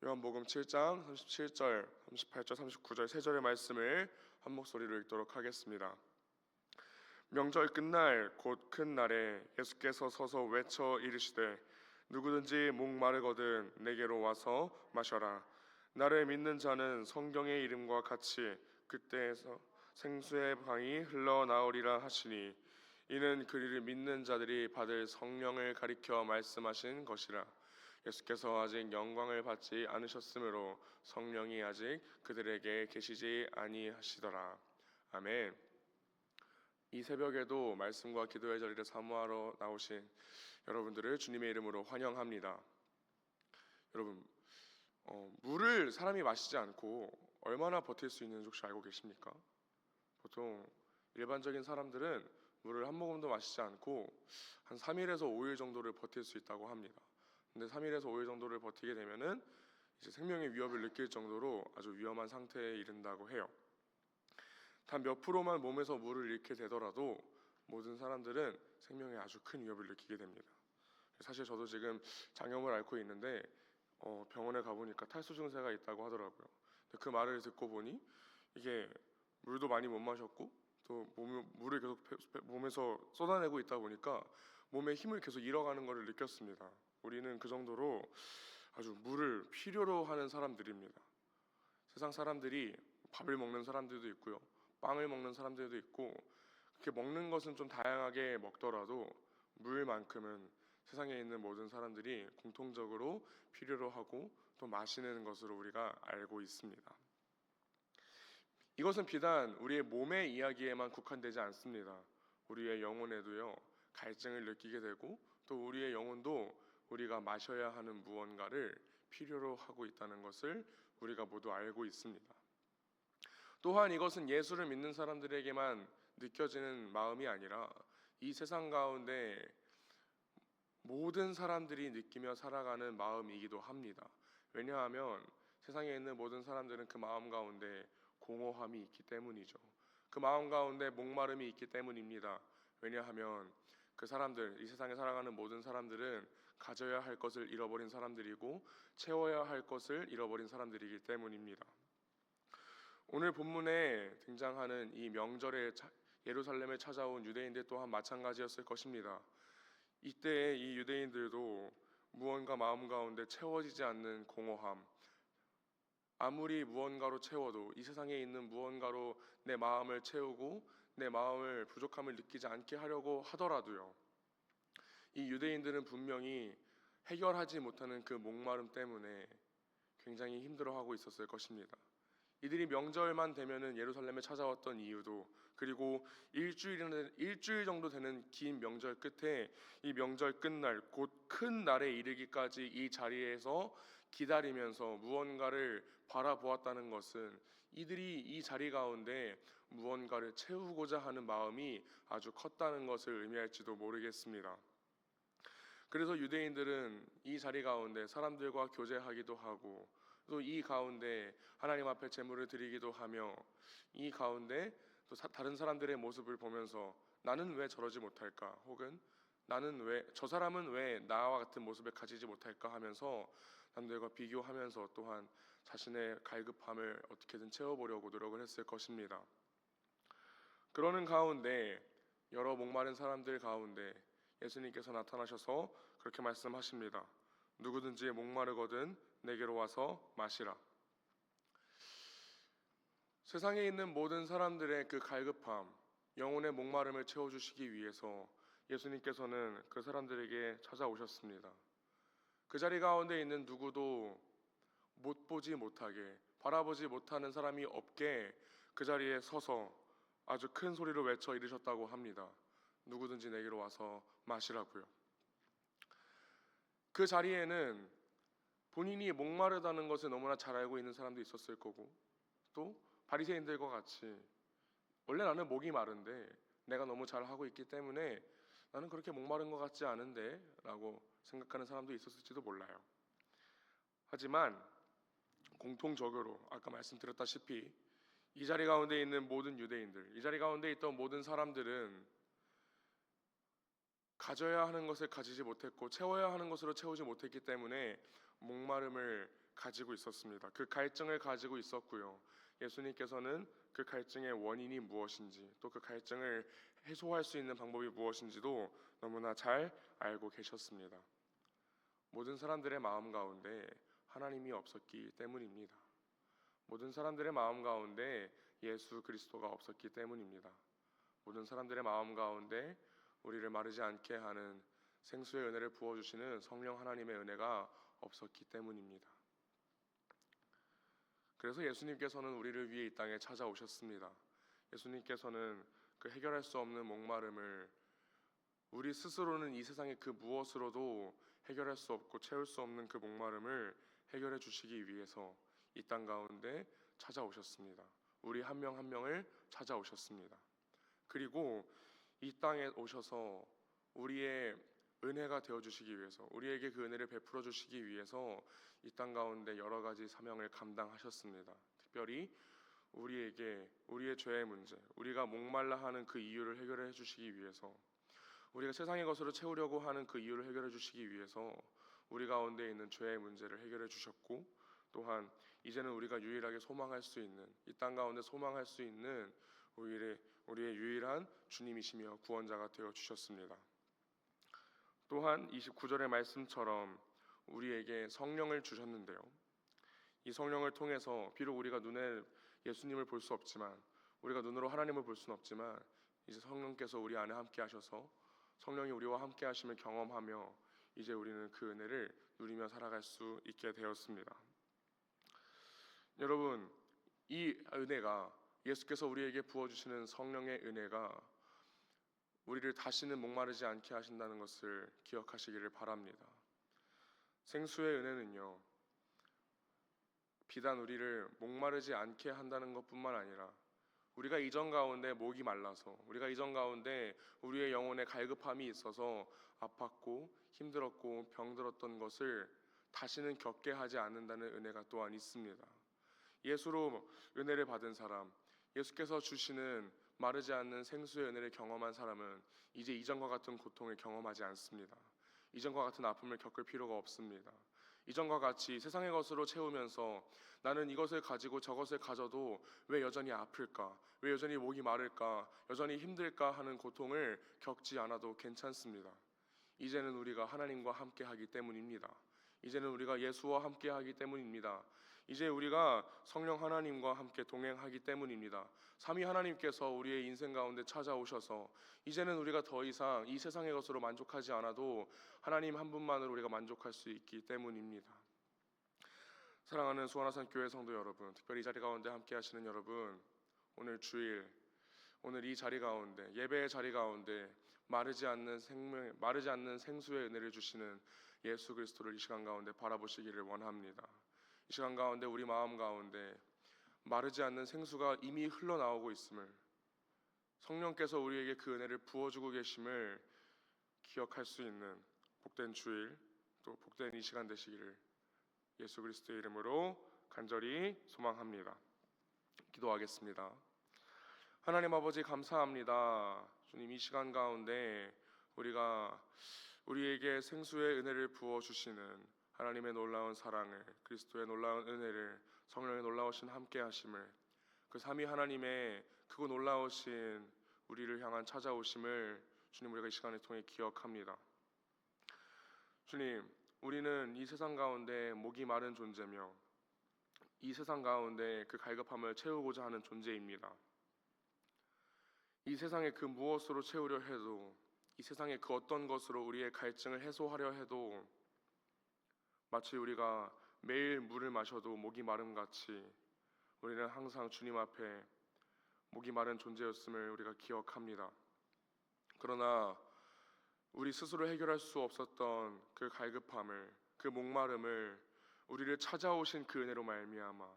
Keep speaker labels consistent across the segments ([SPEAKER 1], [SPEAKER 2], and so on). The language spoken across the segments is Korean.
[SPEAKER 1] 요한복음 7장 37절, 38절, 39절 세 절의 말씀을 한 목소리로 읽도록 하겠습니다. 명절 끝날 곧 큰 날에 예수께서 서서 외쳐 이르시되 누구든지 목마르거든 내게로 와서 마셔라. 나를 믿는 자는 성경의 이름과 같이 그때에서 생수의 강이 흘러나오리라 하시니 이는 그리를 믿는 자들이 받을 성령을 가리켜 말씀하신 것이라. 예수께서 아직 영광을 받지 않으셨으므로 성령이 아직 그들에게 계시지 아니하시더라. 아멘. 이 새벽에도 말씀과 기도의 자리를 사모하러 나오신 여러분들을 주님의 이름으로 환영합니다. 여러분, 물을 사람이 마시지 않고 얼마나 버틸 수 있는지 혹시 알고 계십니까? 보통 일반적인 사람들은 물을 한 모금도 마시지 않고 한 3일에서 5일 정도를 버틸 수 있다고 합니다. 근데 3일에서 5일 정도를 버티게 되면은 이제 생명의 위협을 느낄 정도로 아주 위험한 상태에 이른다고 해요. 단 몇 프로만 몸에서 물을 잃게 되더라도 모든 사람들은 생명에 아주 큰 위협을 느끼게 됩니다. 사실 저도 지금 장염을 앓고 있는데 병원에 가보니까 탈수 증세가 있다고 하더라고요. 근데 그 말을 듣고 보니 이게 물도 많이 못 마셨고 또 물을 계속 몸에서 쏟아내고 있다 보니까 몸에 힘을 계속 잃어가는 것을 느꼈습니다. 우리는 그 정도로 아주 물을 필요로 하는 사람들입니다. 세상 사람들이 밥을 먹는 사람들도 있고요, 빵을 먹는 사람들도 있고, 그렇게 먹는 것은 좀 다양하게 먹더라도 물만큼은 세상에 있는 모든 사람들이 공통적으로 필요로 하고 또 마시는 것으로 우리가 알고 있습니다. 이것은 비단 우리의 몸의 이야기에만 국한되지 않습니다. 우리의 영혼에도요, 갈증을 느끼게 되고 또 우리의 영혼도 우리가 마셔야 하는 무언가를 필요로 하고 있다는 것을 우리가 모두 알고 있습니다. 또한 이것은 예수를 믿는 사람들에게만 느껴지는 마음이 아니라 이 세상 가운데 모든 사람들이 느끼며 살아가는 마음이기도 합니다. 왜냐하면 세상에 있는 모든 사람들은 그 마음 가운데 공허함이 있기 때문이죠. 그 마음 가운데 목마름이 있기 때문입니다. 왜냐하면 그 사람들, 이 세상에 살아가는 모든 사람들은 가져야 할 것을 잃어버린 사람들이고 채워야 할 것을 잃어버린 사람들이기 때문입니다. 오늘 본문에 등장하는 이 명절에 예루살렘에 찾아온 유대인들 또한 마찬가지였을 것입니다. 이때 이 유대인들도 무언가 마음 가운데 채워지지 않는 공허함, 아무리 무언가로 채워도 이 세상에 있는 무언가로 내 마음을 채우고 내 마음을 부족함을 느끼지 않게 하려고 하더라도요, 이 유대인들은 분명히 해결하지 못하는 그 목마름 때문에 굉장히 힘들어하고 있었을 것입니다. 이들이 명절만 되면은 예루살렘에 찾아왔던 이유도, 그리고 일주일 정도 되는 긴 명절 끝에 이 명절 끝날 곧 큰 날에 이르기까지 이 자리에서 기다리면서 무언가를 바라보았다는 것은 이들이 이 자리 가운데 무언가를 채우고자 하는 마음이 아주 컸다는 것을 의미할지도 모르겠습니다. 그래서 유대인들은 이 자리 가운데 사람들과 교제하기도 하고 또 이 가운데 하나님 앞에 제물을 드리기도 하며 이 가운데 또 다른 사람들의 모습을 보면서 나는 왜 저러지 못할까, 혹은 나는 왜 저 사람은 왜 나와 같은 모습을 가지지 못할까 하면서 남들과 비교하면서 또한 자신의 갈급함을 어떻게든 채워보려고 노력을 했을 것입니다. 그러는 가운데 여러 목마른 사람들 가운데 예수님께서 나타나셔서 그렇게 말씀하십니다. 누구든지 목마르거든 내게로 와서 마시라. 세상에 있는 모든 사람들의 그 갈급함, 영혼의 목마름을 채워주시기 위해서 예수님께서는 그 사람들에게 찾아오셨습니다. 그 자리 가운데 있는 누구도 못 보지 못하게, 바라보지 못하는 사람이 없게 그 자리에 서서 아주 큰 소리로 외쳐 이르셨다고 합니다. 누구든지 내게로 와서 마시라고요. 그 자리에는 본인이 목마르다는 것을 너무나 잘 알고 있는 사람도 있었을 거고, 또 바리새인들과 같이 원래 나는 목이 마른데 내가 너무 잘 하고 있기 때문에 나는 그렇게 목마른 것 같지 않은데 라고 생각하는 사람도 있었을지도 몰라요. 하지만 공통적으로 아까 말씀드렸다시피 이 자리 가운데 있는 모든 유대인들, 이 자리 가운데 있던 모든 사람들은 가져야 하는 것을 가지지 못했고 채워야 하는 것으로 채우지 못했기 때문에 목마름을 가지고 있었습니다. 그 갈증을 가지고 있었고요. 예수님께서는 그 갈증의 원인이 무엇인지, 또 그 갈증을 해소할 수 있는 방법이 무엇인지도 너무나 잘 알고 계셨습니다. 모든 사람들의 마음 가운데 하나님이 없었기 때문입니다. 모든 사람들의 마음 가운데 예수 그리스도가 없었기 때문입니다. 모든 사람들의 마음 가운데 우리를 마르지 않게 하는 생수의 은혜를 부어주시는 성령 하나님의 은혜가 없었기 때문입니다. 그래서 예수님께서는 우리를 위해 이 땅에 찾아오셨습니다. 예수님께서는 그 해결할 수 없는 목마름을 우리 스스로는 이 세상의 그 무엇으로도 해결할 수 없고 채울 수 없는 그 목마름을 해결해 주시기 위해서 이 땅 가운데 찾아오셨습니다. 우리 한 명 한 명을 찾아오셨습니다. 그리고 이 땅에 오셔서 우리의 은혜가 되어 주시기 위해서, 우리에게 그 은혜를 베풀어 주시기 위해서 이 땅 가운데 여러 가지 사명을 감당하셨습니다. 특별히 우리에게 우리의 죄의 문제, 우리가 목말라 하는 그 이유를 해결해 주시기 위해서, 우리가 세상의 것으로 채우려고 하는 그 이유를 해결해 주시기 위해서 우리 가운데 있는 죄의 문제를 해결해 주셨고, 또한 이제는 우리가 유일하게 소망할 수 있는, 이 땅 가운데 소망할 수 있는 우리의 유일한 주님이시며 구원자가 되어 주셨습니다. 또한 29절의 말씀처럼 우리에게 성령을 주셨는데요, 이 성령을 통해서 비록 우리가 눈에 예수님을 볼 수 없지만, 우리가 눈으로 하나님을 볼 수는 없지만, 이제 성령께서 우리 안에 함께 하셔서 성령이 우리와 함께 하심을 경험하며 이제 우리는 그 은혜를 누리며 살아갈 수 있게 되었습니다. 여러분, 이 은혜가, 예수께서 우리에게 부어주시는 성령의 은혜가 우리를 다시는 목마르지 않게 하신다는 것을 기억하시기를 바랍니다. 생수의 은혜는요, 비단 우리를 목마르지 않게 한다는 것뿐만 아니라 우리가 이전 가운데 목이 말라서, 우리가 이전 가운데 우리의 영혼에 갈급함이 있어서 아팠고 힘들었고 병들었던 것을 다시는 겪게 하지 않는다는 은혜가 또한 있습니다. 예수로 은혜를 받은 사람, 예수께서 주시는 마르지 않는 생수의 은혜를 경험한 사람은 이제 이전과 같은 고통을 경험하지 않습니다. 이전과 같은 아픔을 겪을 필요가 없습니다. 이전과 같이 세상의 것으로 채우면서 나는 이것을 가지고 저것을 가져도 왜 여전히 아플까? 왜 여전히 목이 마를까? 여전히 힘들까? 하는 고통을 겪지 않아도 괜찮습니다. 이제는 우리가 하나님과 함께 하기 때문입니다. 이제는 우리가 예수와 함께 하기 때문입니다. 이제 우리가 성령 하나님과 함께 동행하기 때문입니다. 삼위 하나님께서 우리의 인생 가운데 찾아오셔서 이제는 우리가 더 이상 이 세상의 것으로 만족하지 않아도 하나님 한 분만으로 우리가 만족할 수 있기 때문입니다. 사랑하는 수원화산 교회 성도 여러분, 특별히 이 자리 가운데 함께 하시는 여러분, 오늘 주일, 오늘 이 자리 가운데, 예배의 자리 가운데 마르지 않는 생수의 은혜를 주시는 예수 그리스도를 이 시간 가운데 바라보시기를 원합니다. 이 시간 가운데 우리 마음 가운데 마르지 않는 생수가 이미 흘러나오고 있음을, 성령께서 우리에게 그 은혜를 부어주고 계심을 기억할 수 있는 복된 주일, 또 복된 이 시간 되시기를 예수 그리스도의 이름으로 간절히 소망합니다. 기도하겠습니다. 하나님 아버지, 감사합니다. 주님, 이 시간 가운데 우리에게 생수의 은혜를 부어주시는 하나님의 놀라운 사랑을, 그리스도의 놀라운 은혜를, 성령의 놀라우신 함께 하심을, 그 삼위 하나님의 크고 놀라우신 우리를 향한 찾아오심을 주님, 우리가 이 시간을 통해 기억합니다. 주님, 우리는 이 세상 가운데 목이 마른 존재며 이 세상 가운데 그 갈급함을 채우고자 하는 존재입니다. 이 세상의 그 무엇으로 채우려 해도, 이 세상의 그 어떤 것으로 우리의 갈증을 해소하려 해도 마치 우리가 매일 물을 마셔도 목이 마름같이 우리는 항상 주님 앞에 목이 마른 존재였음을 우리가 기억합니다. 그러나 우리 스스로 해결할 수 없었던 그 갈급함을, 그 목마름을 우리를 찾아오신 그 은혜로 말미암아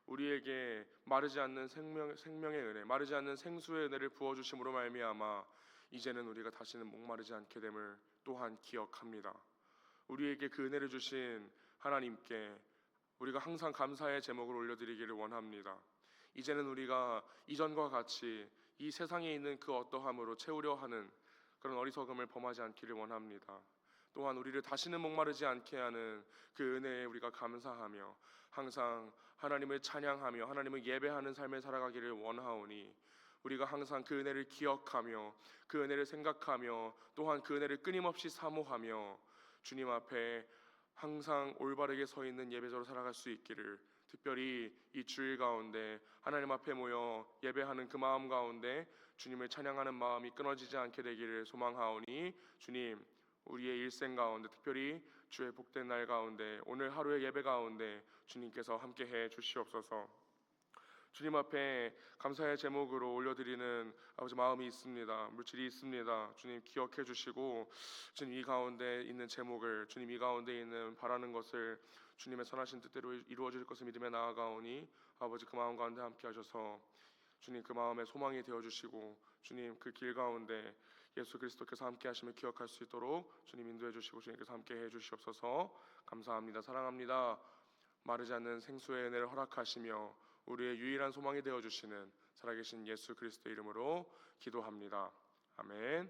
[SPEAKER 1] 우리에게 마르지 않는 생명의 은혜, 마르지 않는 생수의 은혜를 부어주심으로 말미암아 이제는 우리가 다시는 목마르지 않게 됨을 또한 기억합니다. 우리에게 그 은혜를 주신 하나님께 우리가 항상 감사의 제목을 올려드리기를 원합니다. 이제는 우리가 이전과 같이 이 세상에 있는 그 어떠함으로 채우려 하는 그런 어리석음을 범하지 않기를 원합니다. 또한 우리를 다시는 목마르지 않게 하는 그 은혜에 우리가 감사하며 항상 하나님을 찬양하며 하나님을 예배하는 삶을 살아가기를 원하오니 우리가 항상 그 은혜를 기억하며 그 은혜를 생각하며 또한 그 은혜를 끊임없이 사모하며 주님 앞에 항상 올바르게 서 있는 예배자로 살아갈 수 있기를, 특별히 이 주일 가운데 하나님 앞에 모여 예배하는 그 마음 가운데 주님을 찬양하는 마음이 끊어지지 않게 되기를 소망하오니 주님, 우리의 일생 가운데 특별히 주의 복된 날 가운데 오늘 하루의 예배 가운데 주님께서 함께해 주시옵소서. 주님 앞에 감사의 제목으로 올려드리는 아버지 마음이 있습니다. 물질이 있습니다. 주님 기억해 주시고 주님 이 가운데 있는 제목을, 주님 이 가운데 있는 바라는 것을 주님의 선하신 뜻대로 이루어질 것을 믿으며 나아가오니 아버지 그 마음 가운데 함께 하셔서 주님 그 마음에 소망이 되어주시고 주님 그 길 가운데 예수 그리스도께서 함께 하심을 기억할 수 있도록 주님 인도해 주시고 주님께서 함께 해 주시옵소서. 감사합니다. 사랑합니다. 마르지 않는 생수의 은혜를 허락하시며 우리의 유일한 소망이 되어주시는 살아계신 예수 그리스도의 이름으로 기도합니다. 아멘.